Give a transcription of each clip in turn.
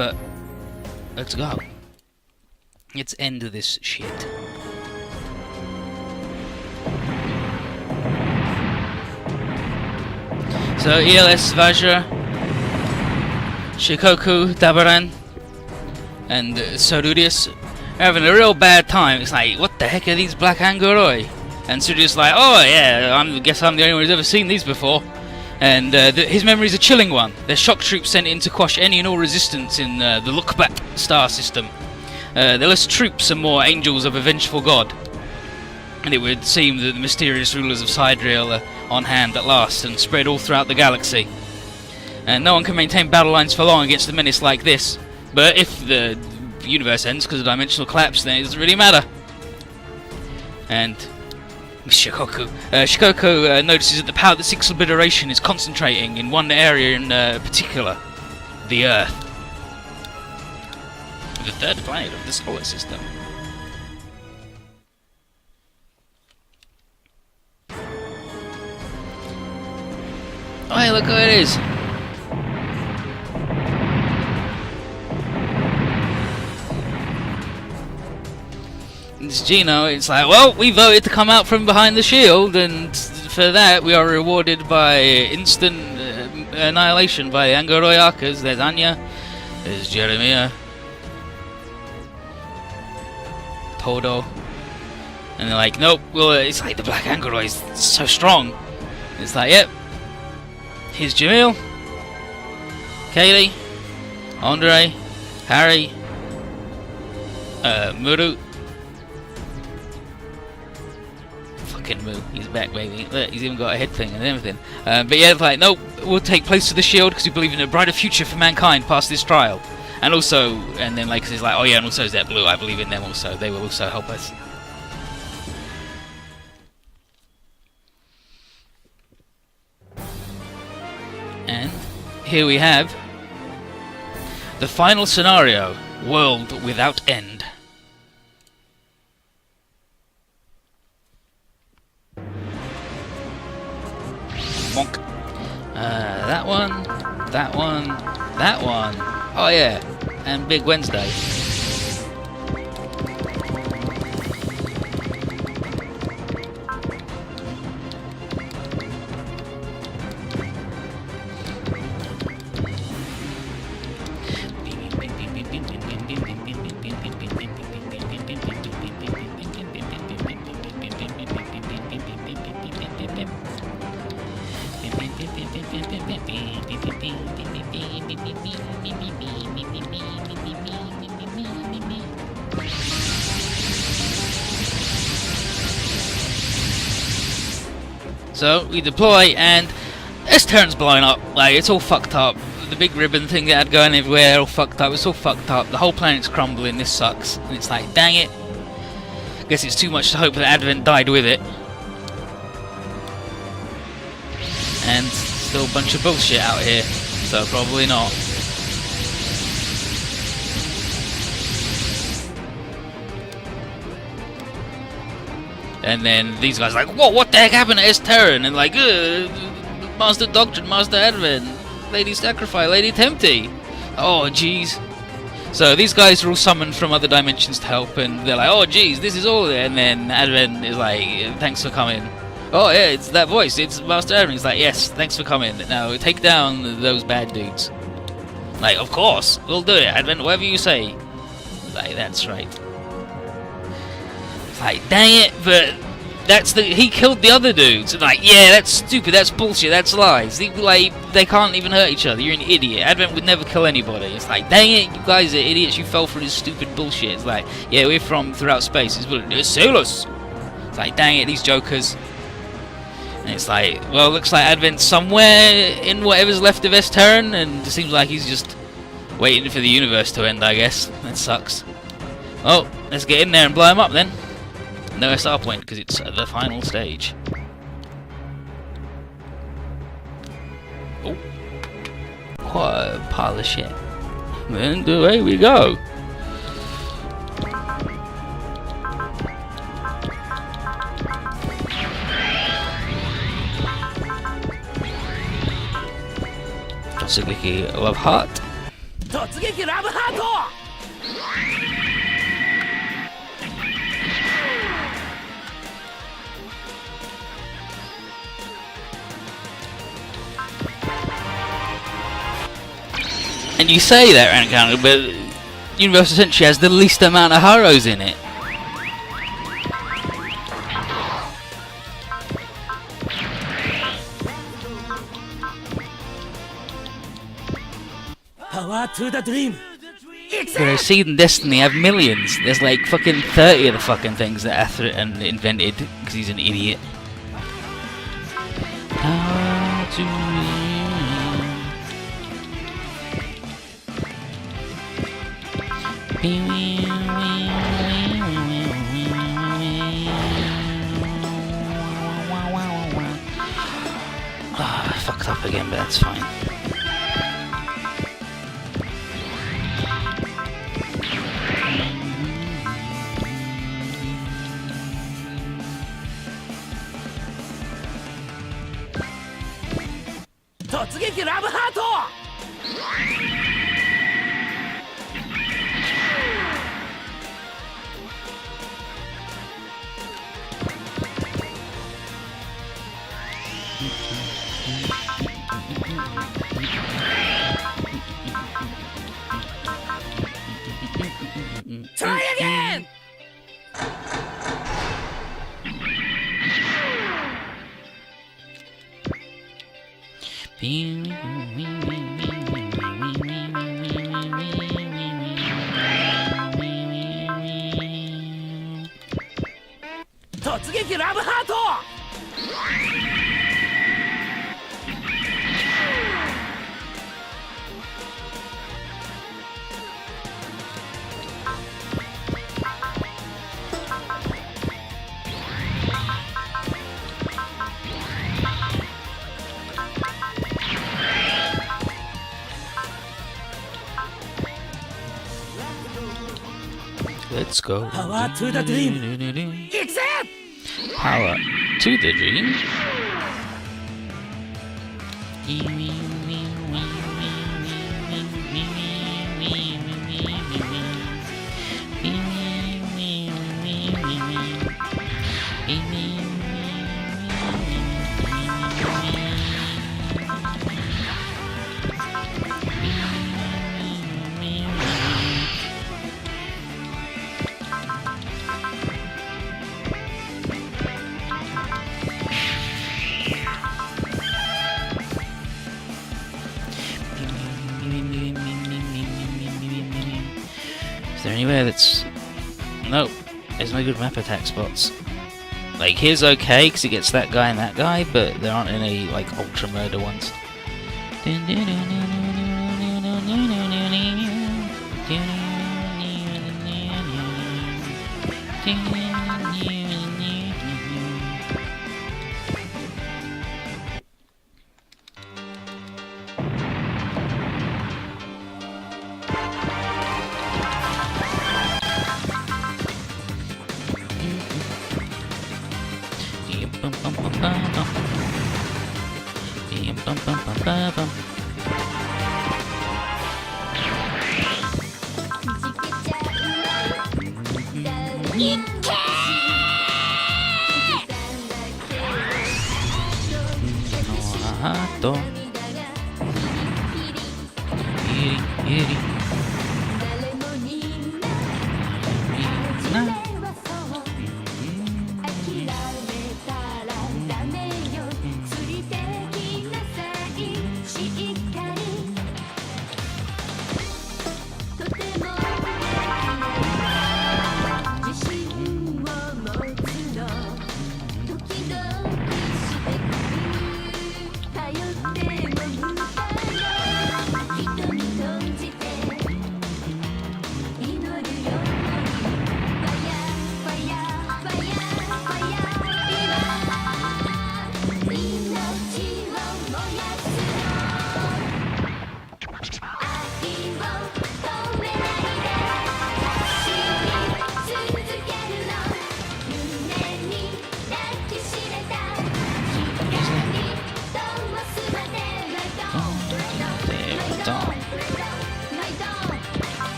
but let's go. Let's end this shit. So ELS Vajra, Shikoku, Dabaran, and Sarudius are having a real bad time. It's like, what the heck are these black Angoroi? And Sarudius like, oh yeah, I guess I'm the only one who's ever seen these before. And his memory's a chilling one. They're shock troops sent in to quash any and all resistance in the Lookback star system. They're less troops and more angels of a vengeful god. And it would seem that the mysterious rulers of Sidriel are on hand at last and spread all throughout the galaxy. And no one can maintain battle lines for long against a menace like this. But if the universe ends because of dimensional collapse, then it doesn't really matter. And Shikoku notices that the power that seeks obliteration is concentrating in one area in particular, the Earth. The third planet of the solar system. Oh hey, look who it is! It's Gino. It's like, well, we voted to come out from behind the shield, and for that we are rewarded by instant annihilation by the Angoroi Archers. There's Anya, there's Jeremiah, Todo, and they're like, nope, well, it's like the Black Angoroi is so strong. It's like, yep. Here's Jamil, Kaylee, Andre, Harry, Muru. Fucking Mu, he's back, baby. Look, he's even got a head thing and everything. But yeah, it's like, nope, we'll take place to the shield because we believe in a brighter future for mankind past this trial. And also, and then like, he's like, oh yeah, and also is that Blue, I believe in them also. They will also help us. And here we have the final scenario, World Without End. Bonk. That one, that one, that one. Oh yeah, and Big Wednesday. So we deploy, and S-Terran's blowing up. Like, it's all fucked up. The big ribbon thing they had going everywhere, all fucked up. It's all fucked up. The whole planet's crumbling. This sucks. And it's like, dang it. Guess it's too much to hope that Advent died with it. And still a bunch of bullshit out here. So probably not. And then these guys are like, whoa, what the heck happened to S-Terran? And like, Master Doctrine, Master Advent, Lady Sacrifice, Lady Tempty. Oh, jeez. So these guys are all summoned from other dimensions to help, and they're like, oh, jeez, this is all there. And then Advent is like, thanks for coming. Oh, yeah, it's that voice, it's Master Advent. He's like, yes, thanks for coming. Now, take down those bad dudes. Like, of course, we'll do it, Advent, whatever you say. Like, that's right. Like, dang it, but he killed the other dudes. And like, yeah, that's stupid, that's bullshit, that's lies. They can't even hurt each other, you're an idiot. Advent would never kill anybody. It's like, dang it, you guys are idiots, you fell for this stupid bullshit. It's like, yeah, we're from throughout space. It's sailors. It's like, dang it, these jokers. And it's like, well, it looks like Advent's somewhere in whatever's left of S-Terran, and it seems like he's just waiting for the universe to end, I guess. That sucks. Oh, let's get in there and blow him up then. No SR point, because it's the final stage. Oh. What a pile of shit. And away we go. Sugeki Love Heart. 突撃ラブハート And you say that encounter, but Universal Century has the least amount of heroes in it. Power to the dream. Whereas Seed and Destiny have millions. There's like fucking 30 of the fucking things that Atherin invented because he's an idiot. Power to I fucked up again, but that's fine. Try again! Totsuki Love Heart! Let's go. Power to the dream. Except Power to the dream. Is there anywhere that's... Nope, there's no good map attack spots. Like, here's okay, because it gets that guy and that guy, but there aren't any, like, ultra murder ones.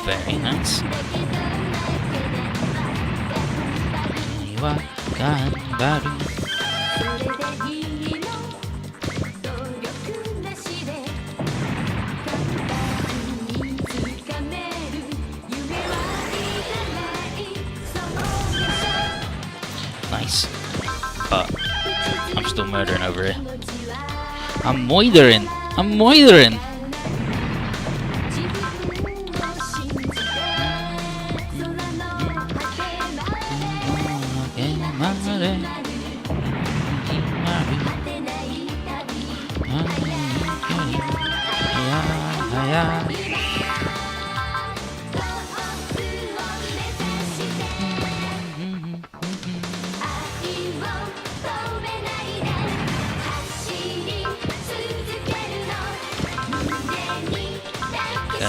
Very nice. Nice. But I'm still murdering over here. I'm moithering. I'm moithering.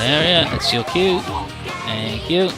Area, that's your cue. Thank you.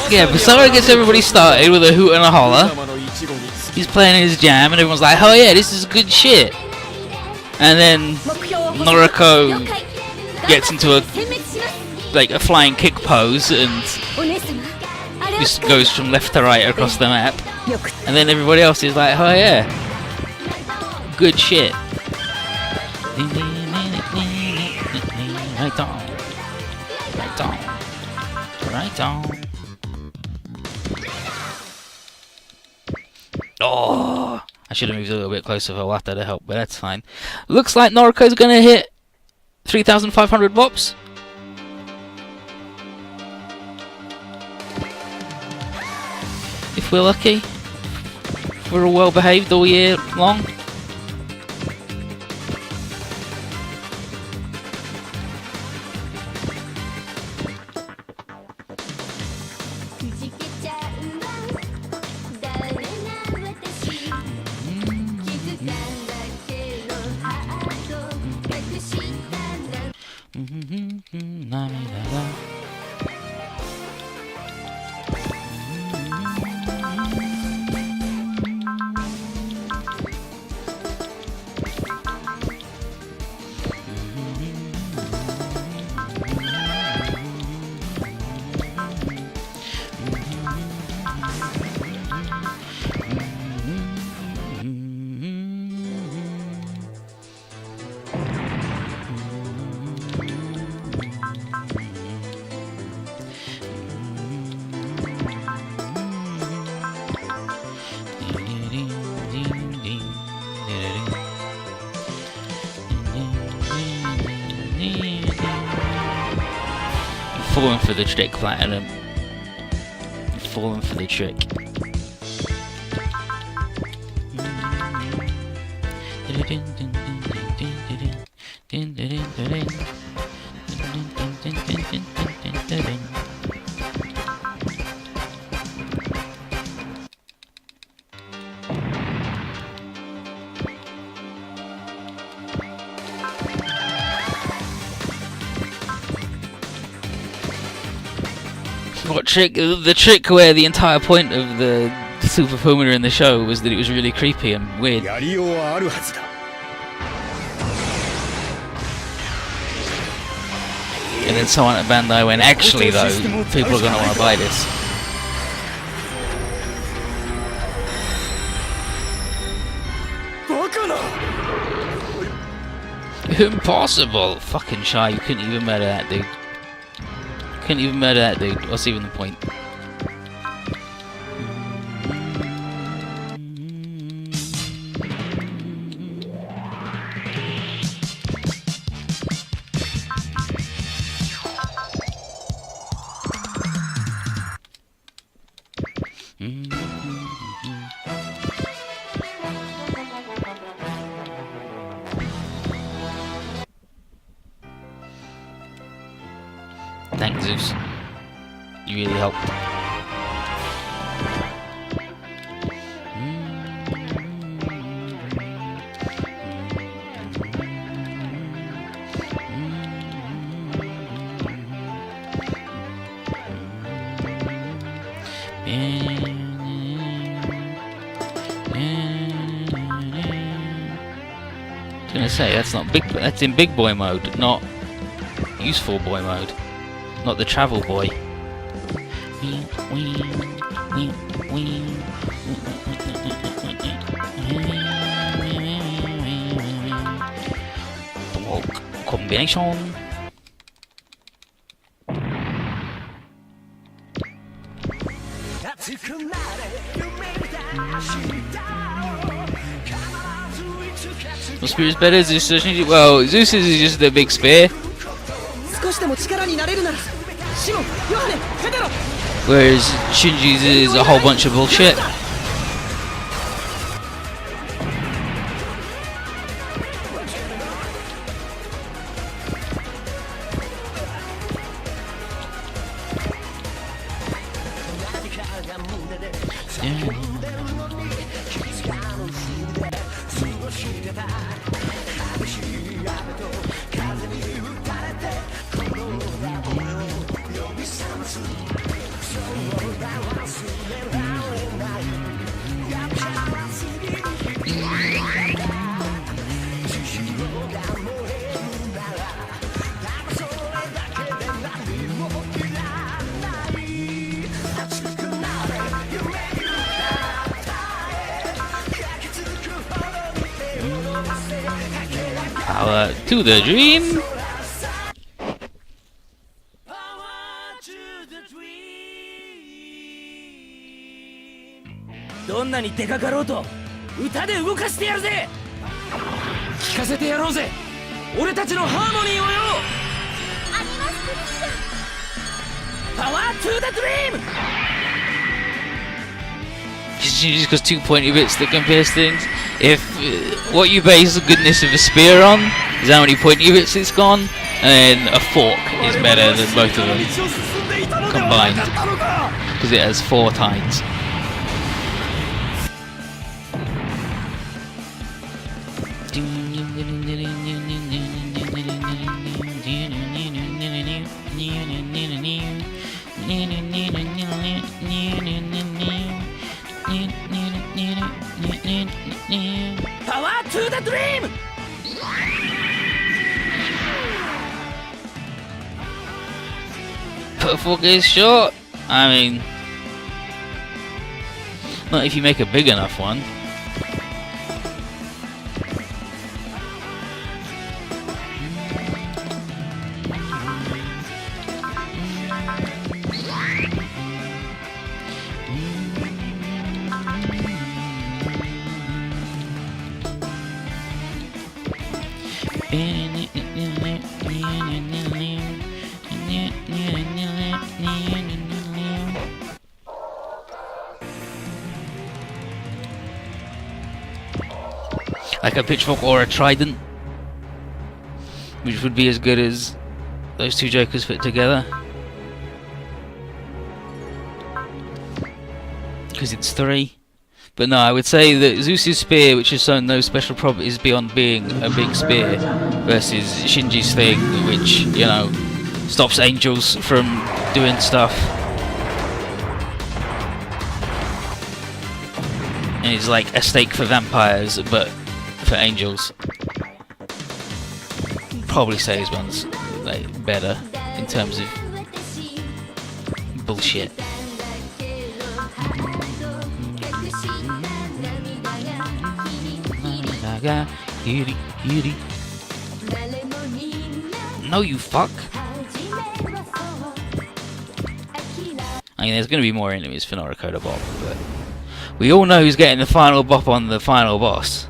Yeah, Basara gets everybody started with a hoot and a holler. He's playing his jam and everyone's like, oh yeah, this is good shit. And then Noriko gets into a flying kick pose and just goes from left to right across the map. And then everybody else is like, oh yeah, good shit. Right on. Right on. Right on. Oh, I should have moved a little bit closer for Wata to help, but that's fine. Looks like Noriko's gonna hit 3,500 bops. If we're lucky. If we're all well behaved all year long. Falling for the trick, Platinum. Falling for the trick. What trick? The trick where the entire point of the Super Formula in the show was that it was really creepy and weird. And then someone at Bandai went, actually though, people are going to want to buy this. Impossible! Fucking shy, you couldn't even murder that dude. Couldn't even murder that dude. What's even the point? Thanks, Zeus. You really helped. I was gonna say that's not big. That's in big boy mode, not useful boy mode, not the travel boy. Walk combination. What spear is better? Zeus or Shinji? Well, Zeus is just a big spear, whereas Shinji's is a whole bunch of bullshit. Power to the dream.どんなにでかかろうと歌で動かしてやるぜ。聞かせてやろうぜ、俺たちのハーモニーをよ。パワートゥーダドリーム。Shinji's got 2 pointy bits that can pierce things. If what you base the goodness of a spear on is how many pointy bits it's gone, and a fork is better than both of them combined, because it has 4 tines. Power to the dream. Put a fork is short. I mean, not if you make a big enough one. Like a pitchfork or a trident, which would be as good as those 2 jokers put together, because it's 3. But no, I would say that Zeus's spear, which has shown no special properties beyond being a big spear, versus Shinji's thing, which, you know, stops angels from doing stuff, and it's like a stake for vampires, but for angels. Probably say his one's like better in terms of bullshit. No, you fuck. I mean, there's going to be more enemies for Norikoda Bop, but we all know who's getting the final bop on the final boss.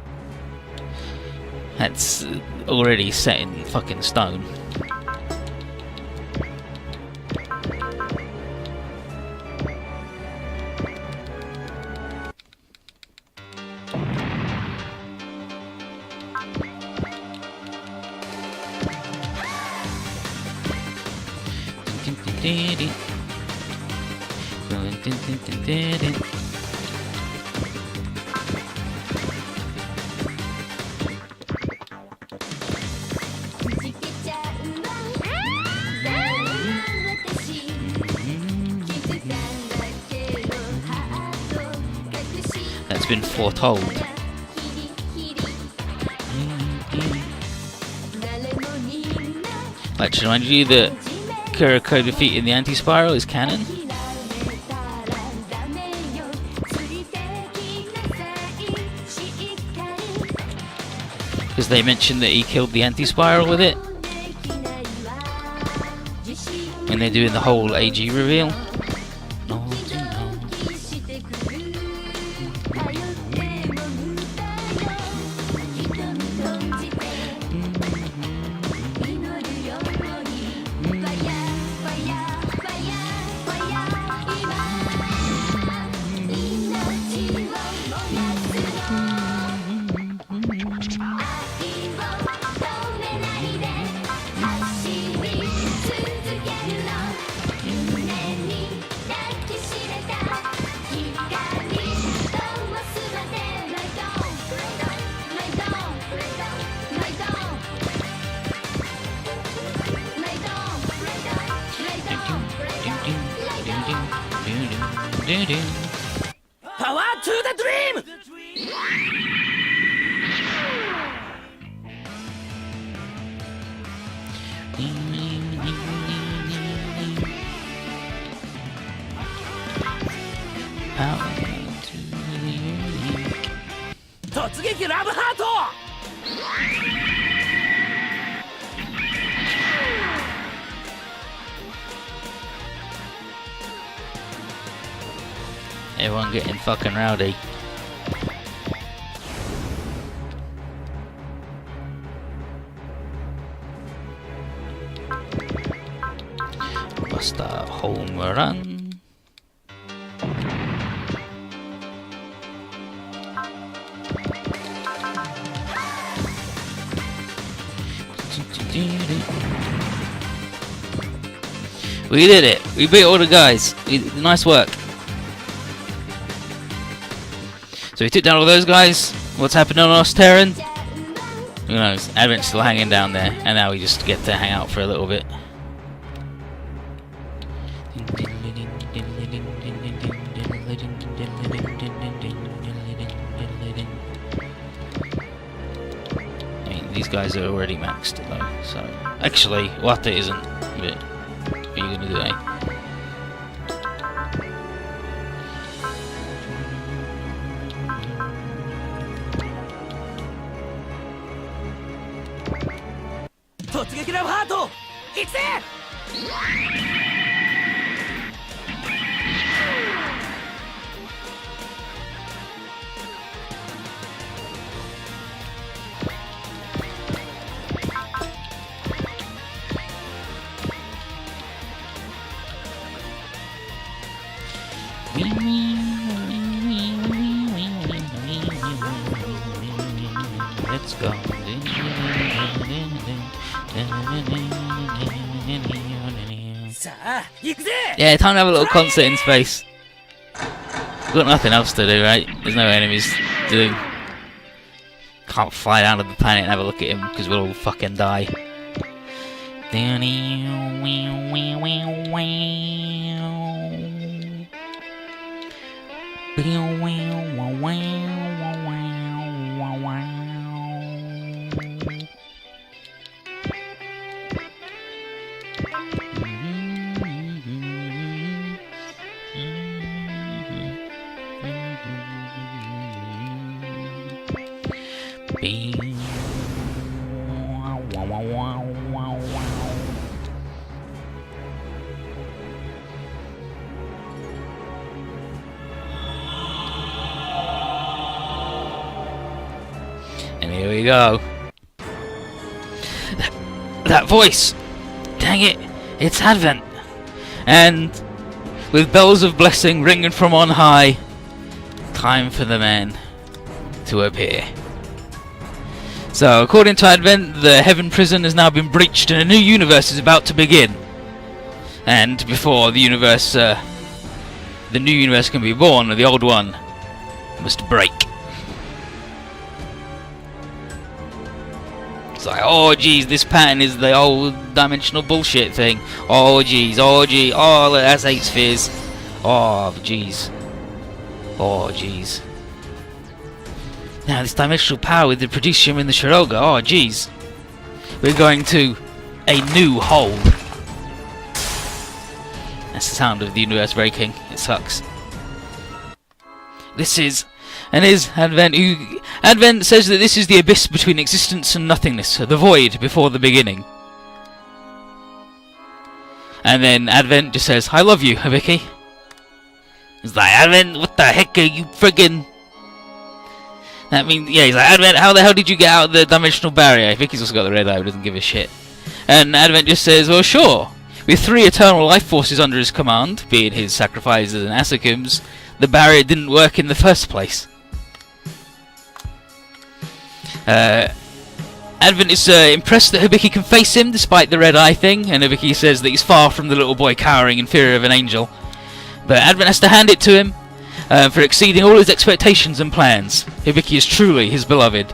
That's already set in fucking stone. That's been foretold. Like to remind you that Kuroko defeating the anti-spiral is canon. Because they mentioned that he killed the anti-spiral with it. When they're doing the whole AG reveal. Power to the dream! Totsuki Love Heart! Everyone getting fucking rowdy. Buster home run. We did it. We beat all the guys. Nice work. So we took down all those guys. What's happened on Osterran? Who knows? Advent's still hanging down there, and now we just get to hang out for a little bit. I mean, these guys are already maxed though, so actually, Wata isn't. But what are you gonna do, eh? Let's go. Yeah, time to have a little concert in space. We've got nothing else to do, right? There's no enemies to do. Can't fly down to the planet and have a look at him because we'll all fucking die. And here we go. That voice! Dang it! It's Advent! And with bells of blessing ringing from on high, time for the man to appear. So, according to Advent, the heaven prison has now been breached and a new universe is about to begin. And before the universe, the new universe can be born, the old one must break. It's like, oh geez, this pattern is the old dimensional bullshit thing. Oh geez, oh geez, oh that's 8 spheres. Oh geez. Oh jeez. Now this dimensional power with the Prudentium and the Shiroga, oh jeez. We're going to a new hole. That's the sound of the universe breaking. It sucks. This is... And is Advent who... Advent says that this is the abyss between existence and nothingness, the void before the beginning. And then Advent just says, I love you, Hibiki. He's like, Advent, what the heck are you friggin'... That means, yeah, he's like, Advent, how the hell did you get out of the dimensional barrier? Hibiki's also got the red eye, but doesn't give a shit. And Advent just says, well, sure. With 3 eternal life forces under his command, being his sacrifices and Asakim's, the barrier didn't work in the first place. Advent is impressed that Hibiki can face him despite the red eye thing, and Hibiki says that he's far from the little boy cowering in fear of an angel. But Advent has to hand it to him for exceeding all his expectations and plans. Hibiki is truly his beloved.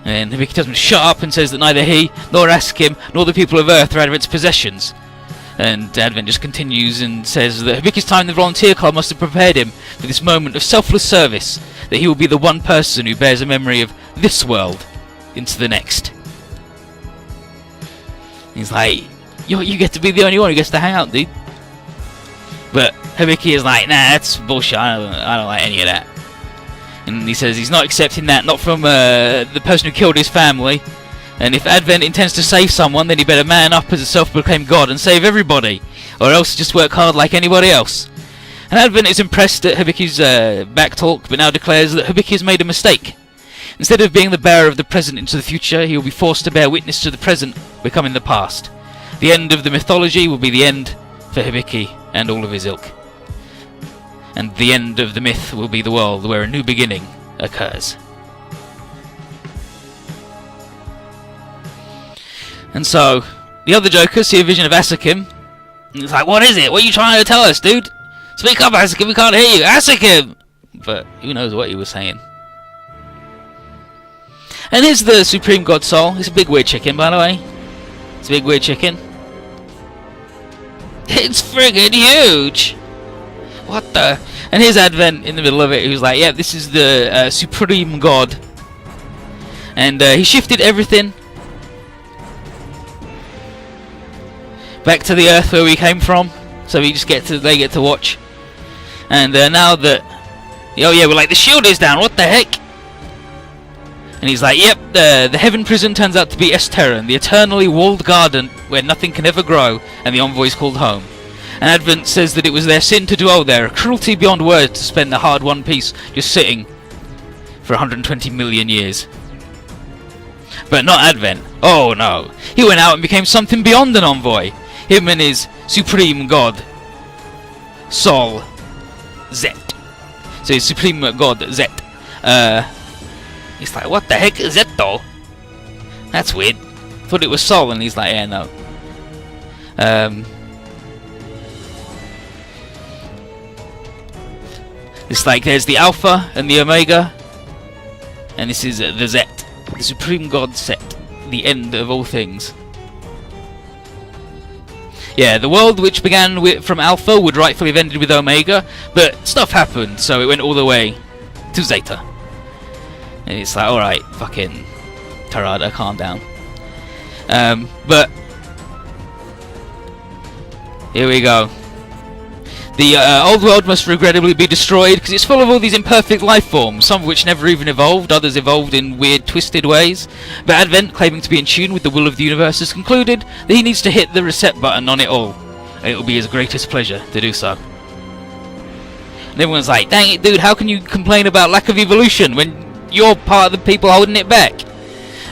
And Hibiki tells him to shut up and says that neither he, nor Asakim, nor the people of Earth are Advent's possessions. And Advent just continues and says that Hibiki's time in the Volunteer Club must have prepared him for this moment of selfless service, that he will be the one person who bears a memory of this world into the next. He's like, you get to be the only one who gets to hang out, dude. But Hibiki is like, nah, that's bullshit, I don't like any of that. And he says he's not accepting that, not from the person who killed his family. And if Advent intends to save someone, then he better man up as a self-proclaimed god and save everybody, or else just work hard like anybody else. And Advent is impressed at Hibiki's back talk, but now declares that Hibiki has made a mistake. Instead of being the bearer of the present into the future, he will be forced to bear witness to the present becoming the past. The end of the mythology will be the end for Hibiki and all of his ilk. And the end of the myth will be the world where a new beginning occurs. And so, the other Jokers see a vision of Asakim, and it's like, what is it? What are you trying to tell us, dude? Speak up, Asakim, we can't hear you! Asakim! But who knows what he was saying. And here's the Supreme God Soul. It's a big weird chicken, by the way. It's a big weird chicken. It's friggin' huge! What the... And here's Advent in the middle of it, who's like, yeah, this is the Supreme God. And he shifted everything back to the Earth where we came from, so they get to watch. And now that, oh yeah, we're like, the shield is down, what the heck? And he's like, yep, the Heaven Prison turns out to be Esterran, the eternally walled garden where nothing can ever grow, and the envoy's called home. And Advent says that it was their sin to dwell there, a cruelty beyond words to spend the hard-won peace just sitting for 120 million years. But not Advent. Oh no. He went out and became something beyond an envoy. Him and his Supreme God, Sol Z. So his Supreme God, Z. He's like, what the heck is that though? That's weird. Thought it was Sol, and he's like, yeah, no. It's like there's the Alpha and the Omega, and this is the Z, the Supreme God Set, the end of all things. Yeah, the world which began from Alpha would rightfully have ended with Omega, but stuff happened, so it went all the way to Zeta. And it's like, alright, fucking Tarada, calm down. But here we go. The old world must regrettably be destroyed because it's full of all these imperfect life forms, some of which never even evolved, others evolved in weird, twisted ways. But Advent, claiming to be in tune with the will of the universe, has concluded that he needs to hit the reset button on it all. And it will be his greatest pleasure to do so. And everyone's like, dang it, dude, how can you complain about lack of evolution when you're part of the people holding it back?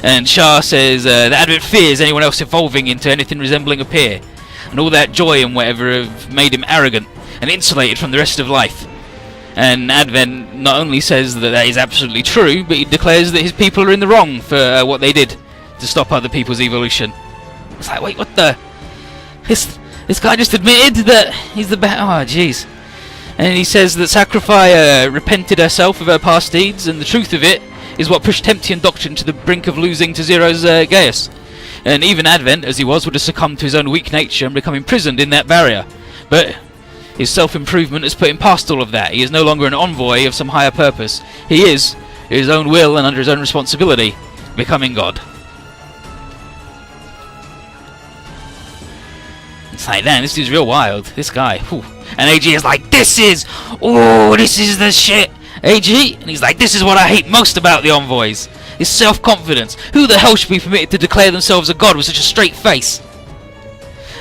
And Shah says that Advent fears anyone else evolving into anything resembling a peer, and all that joy and whatever have made him arrogant and insulated from the rest of life. And Advent not only says that that is absolutely true, but he declares that his people are in the wrong for what they did to stop other people's evolution. It's like, wait, what the... This guy just admitted that he's the bad. Oh, jeez. And he says that Sacrifice repented herself of her past deeds, and the truth of it is what pushed Temptian Doctrine to the brink of losing to Zero's Gaius. And even Advent, as he was, would have succumbed to his own weak nature and become imprisoned in that barrier. But his self-improvement has put him past all of that. He is no longer an envoy of some higher purpose. He is, in his own will and under his own responsibility, becoming God. It's like, damn, this dude's real wild. This guy. Whew. And AG is like, this is the shit. AG, and he's like, this is what I hate most about the envoys. His self-confidence. Who the hell should be permitted to declare themselves a god with such a straight face?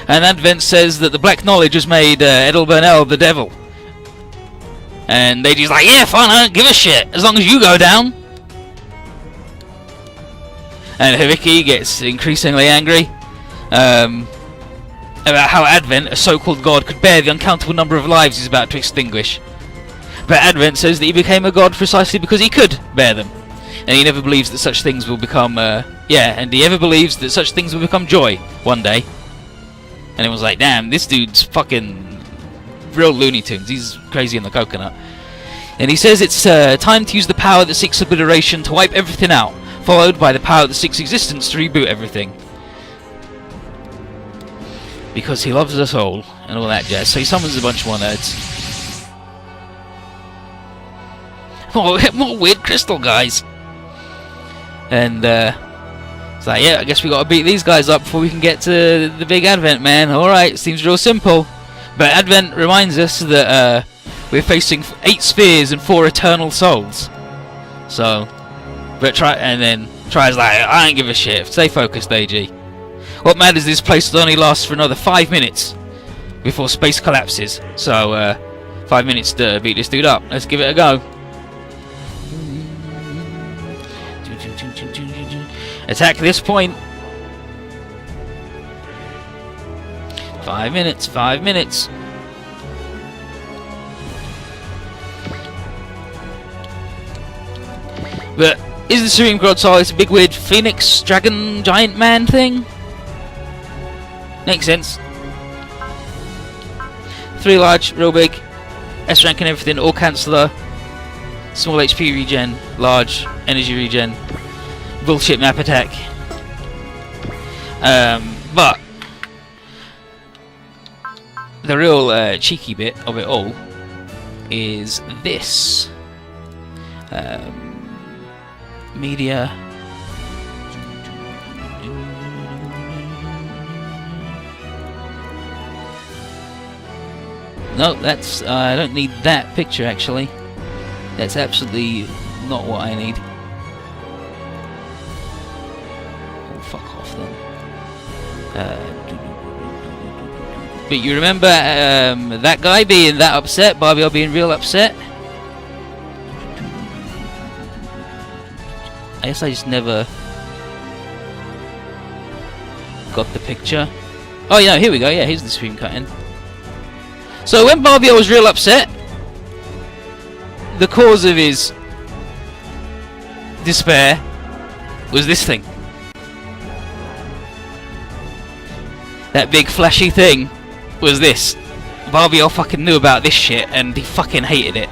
And Advent says that the black knowledge has made Edel Burnell the devil. And AG's like, yeah, fine, I don't give a shit, as long as you go down. And Hibiki gets increasingly angry. About how Advent, a so-called god, could bear the uncountable number of lives he's about to extinguish. But Advent says that he became a god precisely because he could bear them. And he never believes that such things will become, and he ever believes that such things will become joy one day. And everyone's like, damn, this dude's fucking real Looney Tunes. He's crazy in the coconut. And he says it's time to use the power that seeks obliteration to wipe everything out, followed by the power that seeks existence to reboot everything. Because he loves us all, and all that jazz. So he summons a bunch more nerds. More weird crystal guys. And it's like, yeah, I guess we gotta beat these guys up before we can get to the big Advent, man. Alright, seems real simple. But Advent reminds us that we're facing 8 spheres and 4 eternal souls. So, but tries like, I don't give a shit. Stay focused, AG. What matters is this place will only last for another 5 minutes before space collapses. So, 5 minutes to beat this dude up. Let's give it a go. Attack this point. 5 minutes, 5 minutes. But is the Supreme God Soul? It's a big weird phoenix, dragon, giant man thing? Makes sense. 3 large, real big, S rank and everything, all canceller, small HP regen, large energy regen, bullshit map attack. But the real cheeky bit of it all is this. Media. No, that's I don't need that picture actually. That's absolutely not what I need. Oh, fuck off then. But you remember that guy being that upset, Barbie being real upset? I guess I just never got the picture. Oh yeah, here we go, yeah, here's the screen cutting. So when Barbie was real upset, the cause of his despair was this thing. That big flashy thing was this. Barbie fucking knew about this shit and he fucking hated it.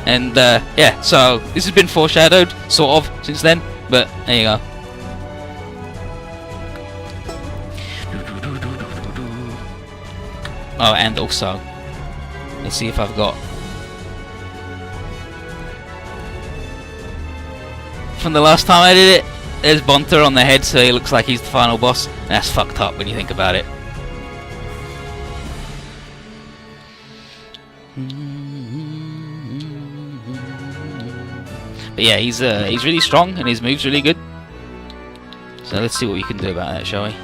And yeah, so this has been foreshadowed, sort of, since then, but there you go. Oh, and also, let's see if I've got... From the last time I did it, there's Bonter on the head, so he looks like he's the final boss. That's fucked up when you think about it. But yeah, he's really strong and his move's really good. So let's see what we can do about that, shall we?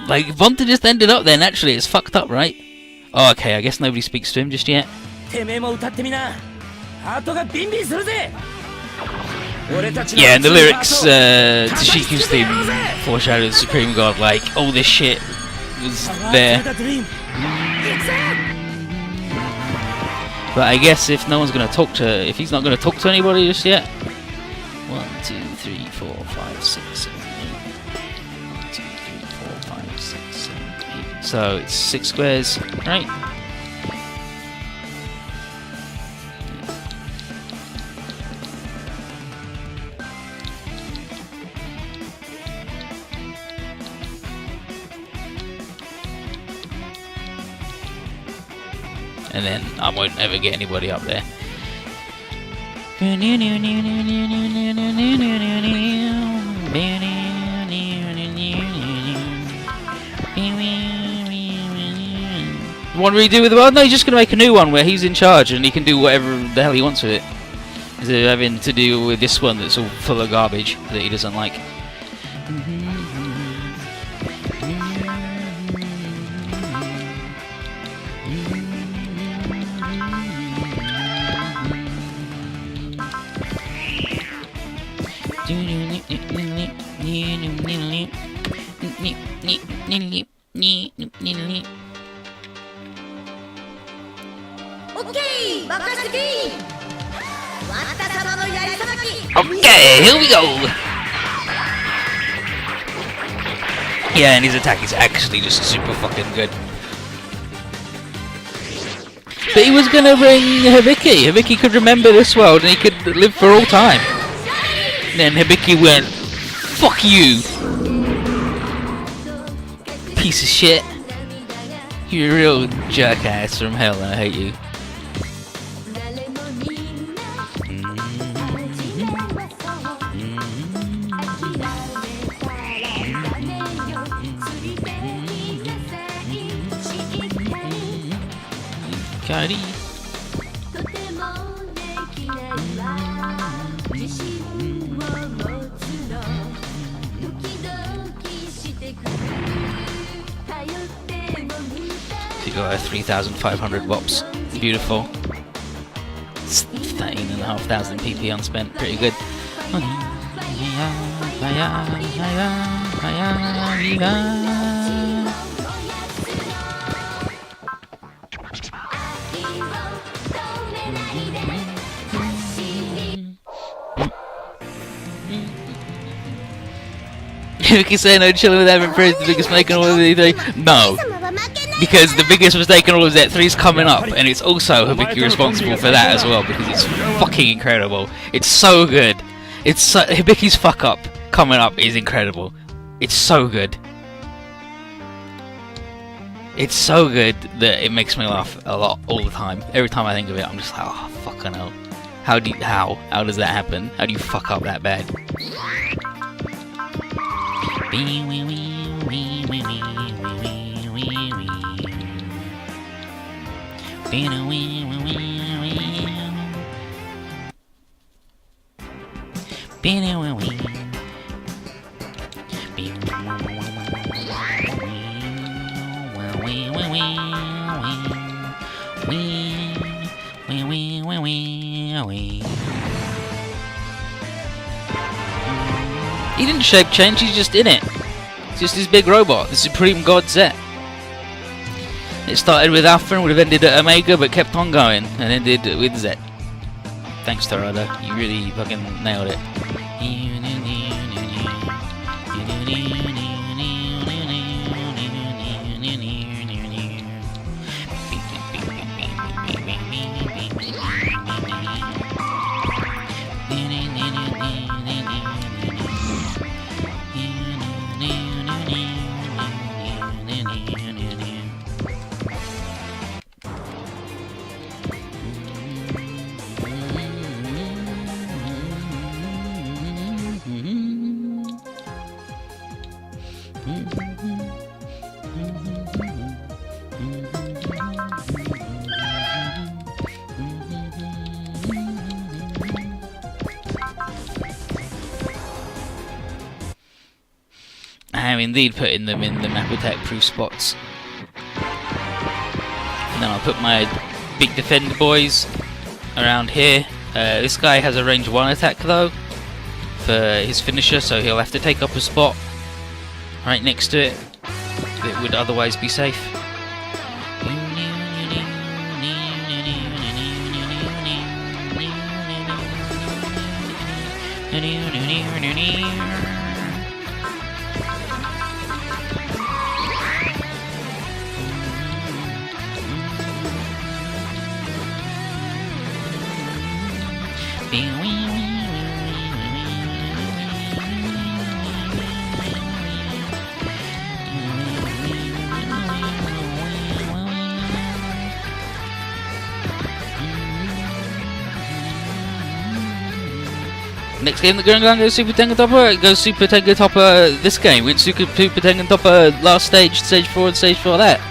Like, Vonta just ended up there naturally. It's fucked up, right? Oh, okay, I guess nobody speaks to him just yet. Yeah, and the lyrics to Shiku's theme foreshadowed the Supreme God, like all this shit was there. But I guess if no one's gonna talk to, if he's not gonna talk to anybody just yet. 1, 2, 3, 4, 5, 6, 7, 8. 1, 2, 3, 4, 5, 6, 7, 8. So it's 6 squares, right? And then I won't ever get anybody up there. Want to redo with the world? No, he's just going to make a new one where he's in charge and he can do whatever the hell he wants with it. Instead of having to deal with this one that's all full of garbage that he doesn't like. Okay, here we go! Yeah, and his attack is actually just super fucking good. But he was gonna bring Hibiki. Hibiki could remember this world and he could live for all time. And then Hibiki went, fuck you! Piece of shit. You're a real jackass from hell and I hate you. Kari. So you got 3,500 wops. Beautiful. 13,500 PP unspent. Pretty good. You can say no, chilling with Evan Praise the biggest mistake in all of Z3. No. Because the biggest mistake in all of Z3 is coming up, and it's also Hibiki responsible for that as well, because it's fucking incredible. It's so good. It's so, Hibiki's fuck up coming up is incredible. It's so good. It's so good that it makes me laugh a lot all the time. Every time I think of it, I'm just like, oh fucking hell. How does that happen? How do you fuck up that bad? He didn't shape change, he's just in it. It's just this big robot, the Supreme God Z. It started with Alpha and would have ended at Omega, but kept on going and ended with Z. Thanks, Torada. You really fucking nailed it. I am indeed putting them in the map attack proof spots. And then I'll put my big defender boys around here. This guy has a range 1 attack though, for his finisher, so he'll have to take up a spot right next to it that would otherwise be safe. Next game, the Gurren goes Super Tengen Topper. Goes Super Tengen Topper this game. Went Super Tengen Topper last stage, stage 4 and stage 4 that.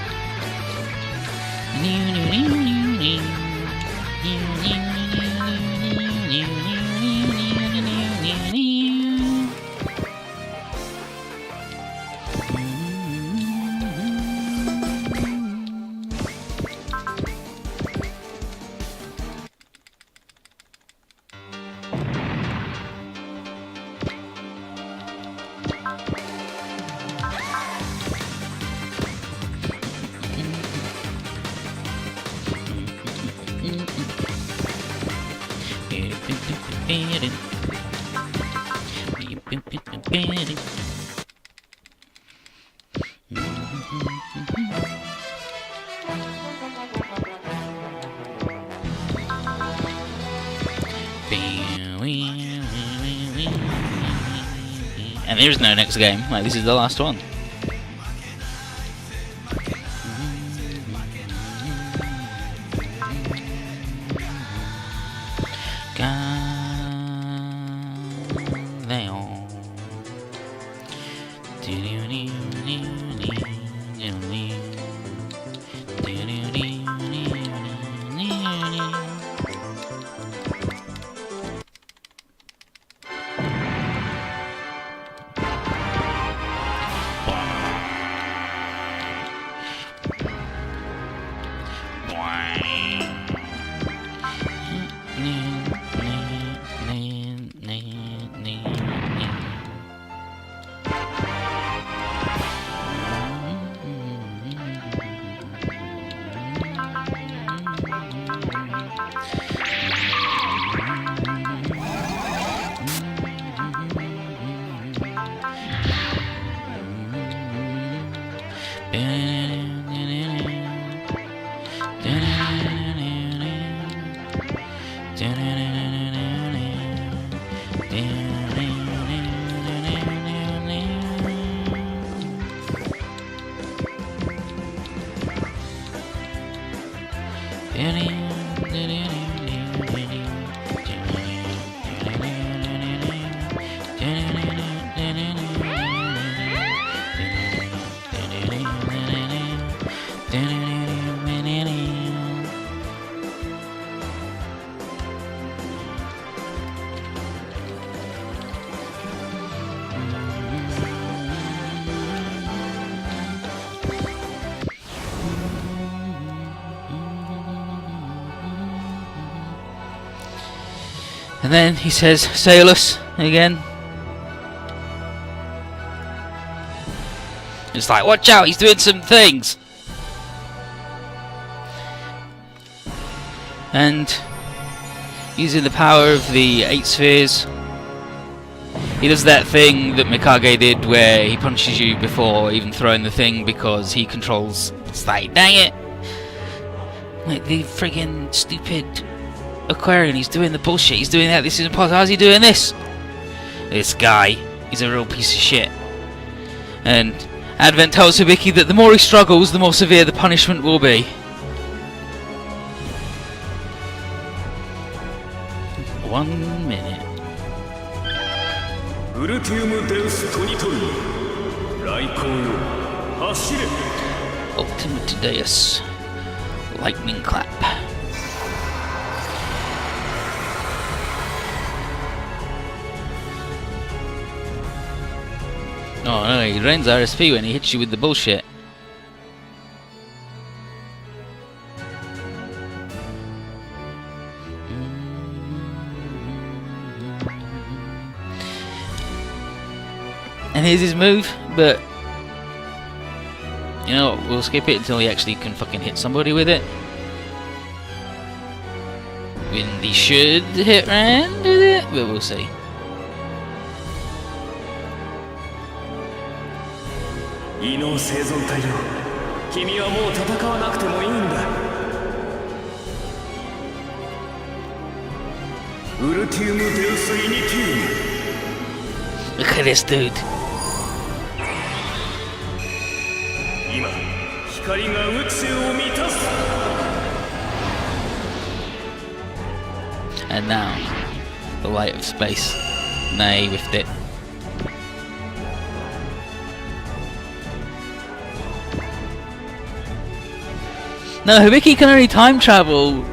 And there's no next game, like this is the last one. And then he says, Sailus, again. It's like, watch out, he's doing some things! And using the power of the 8 spheres, he does that thing that Mikage did where he punches you before even throwing the thing because he controls. It's like, dang it! Like the friggin' stupid Aquarian, he's doing the bullshit, he's doing that, this is impossible, how's he doing this? This guy, he's a real piece of shit. And Advent tells Hibiki that the more he struggles, the more severe the punishment will be. One minute. Ultimate Deus. Lightning clap. Oh no, he drains RSP when he hits you with the bullshit. And here's his move, but you know what, we'll skip it until he actually can fucking hit somebody with it. When he should hit Rand with it, but we'll see. Look at this dude. And now, the light of space. Nay, whiffed it. No, Hibiki can only time travel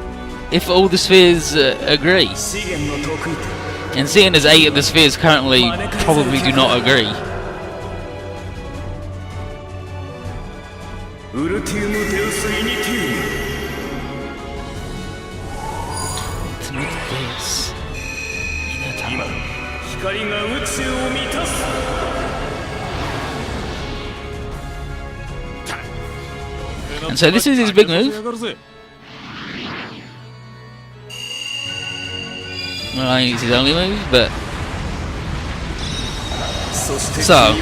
if all the spheres agree. And seeing as 8 of the spheres currently probably do not agree. And so this is his big move. Well, I think it's his only move, but... So...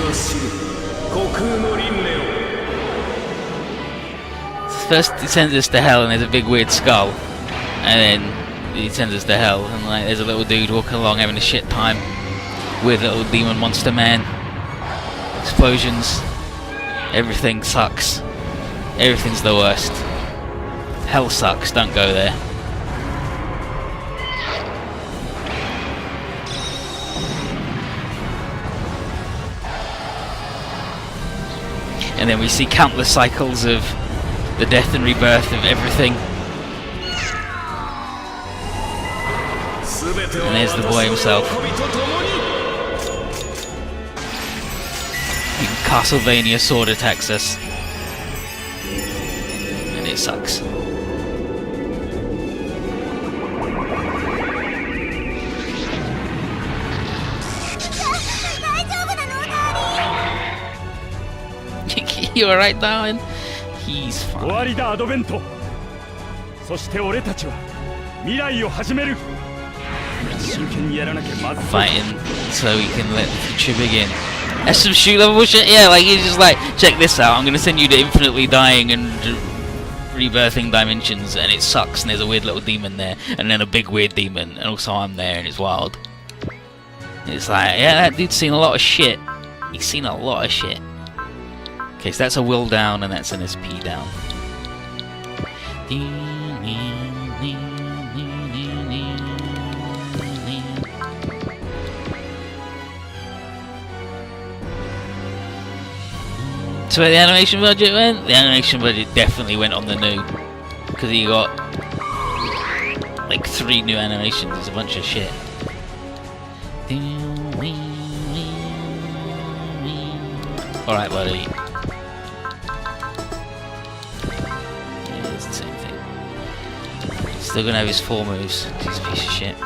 First he sends us to hell and there's a big weird skull. And then he sends us to hell and like there's a little dude walking along having a shit time with little demon monster man. Explosions. Everything sucks. Everything's the worst. Hell sucks, don't go there. And then we see countless cycles of the death and rebirth of everything. And there's the boy himself. Castlevania sword attacks us. And it sucks. You alright, darling? He's fine. Fighting so we can let the future begin. That's some shoe level shit. Yeah, like he's just like, check this out. I'm gonna send you to infinitely dying and rebirthing dimensions, and it sucks. And there's a weird little demon there, and then a big weird demon, and also I'm there, and it's wild. It's like, yeah, that dude's seen a lot of shit. He's seen a lot of shit. Okay, so that's a will down and that's an SP down. So where the animation budget went? The animation budget definitely went on the new. Because he got like 3 new animations, there's a bunch of shit. Alright, buddy. Still gonna have his 4 moves. He's a piece of shit.